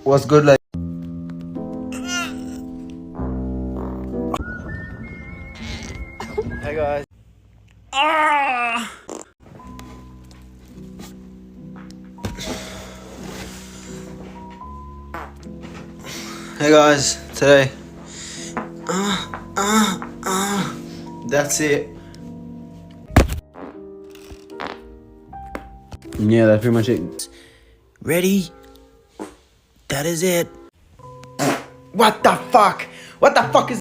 What's good, like? Hey guys. Hey guys, today. That's it. Yeah, that's pretty much it. Ready? That is it. What the fuck? What the fuck is